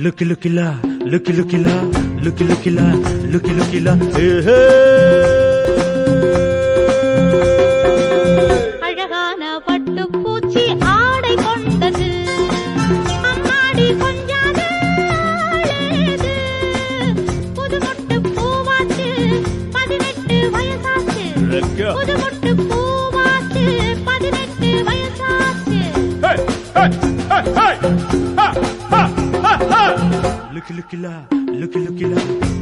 Looky, looky la, looky, looky la, looky, looky la, looky, looky la, hey, hey. அழகான பட்டுப்பூச்சி ஆடை கொண்டது அம்மாடி கொஞ்சாது அழகு புது மொட்டு பூவாச்சு 18 வயசாச்சு புது மொட்டு பூவாச்சு 18 வயசாச்சு Looky, looky la, looky, looky la,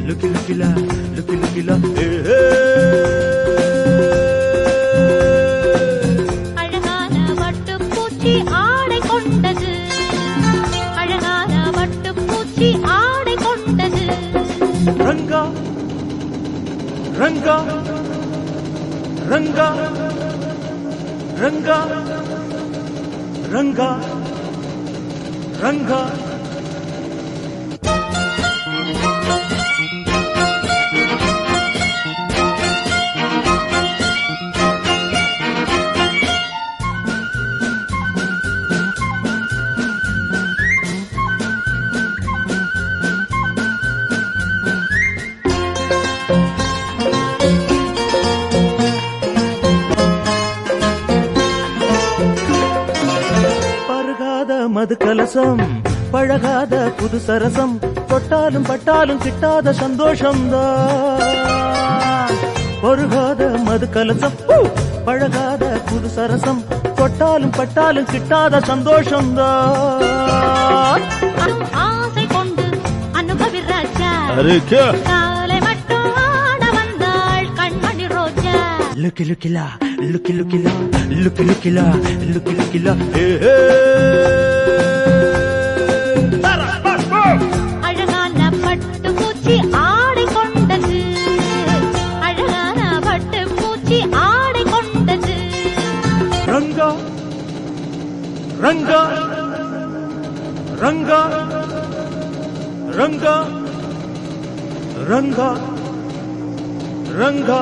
looky, looky la, looky, looky la, hey, hey. அழகான பட்டுப்பூச்சி ஆடை கொண்டது அழகான பட்டுப்பூச்சி ஆடை கொண்டது Ranga, Ranga, Ranga, Ranga, Ranga, Ranga. மது கலசம் பழகாத புது சரசம் தொட்டாலும் பட்டாலும் கிட்டாத சந்தோஷம்தான் பொருகாத மது கலசம் பழகாத புது சரசம் தொட்டாலும் பட்டாலும் கிட்டாத சந்தோஷம்தான் ஆசை கொண்டு அனுபவி ராஜா காலை மட்டும் ஆட வந்தாள் கண்மணி ரோஜா லுக்கி லுக்கிலா லுக்கி லுக்கிலா லுக்கி லுக்கிலா லுக்கி லுக்கிலா அழகான பட்டு பூச்சி ஆடை கொண்டது அழகான பட்டு பூச்சி ஆடை கொண்டது ரங்கா ரங்கா ரங்கா ரங்கா ரங்கா ரங்கா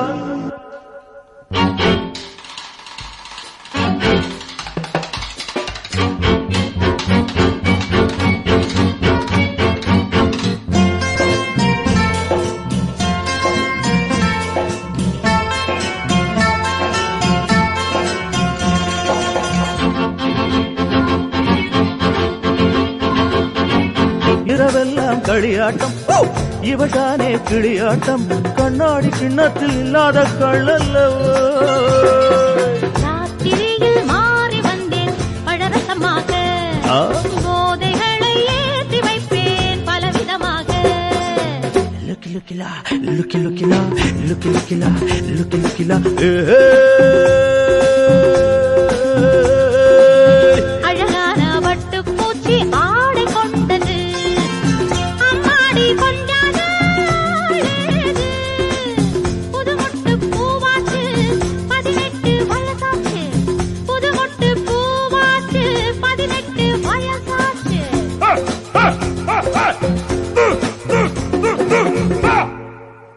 இரவெல்லாம் களியாட்டம் இவதானே கிளியாட்டம் கண்ணாடி கிண்ணத்தில் இல்லாத கள்ளல்லவோ ராத்திரியில் மாறி வந்தேன் பழரசமாக போதைகளை ஏற்றி வைப்பேன் பலவிதமாக லுக்கி லுக்கிலா லுக்கி லுக்கிலா லுக்கி லுக்கிலா லுக்கி லுக்கிலா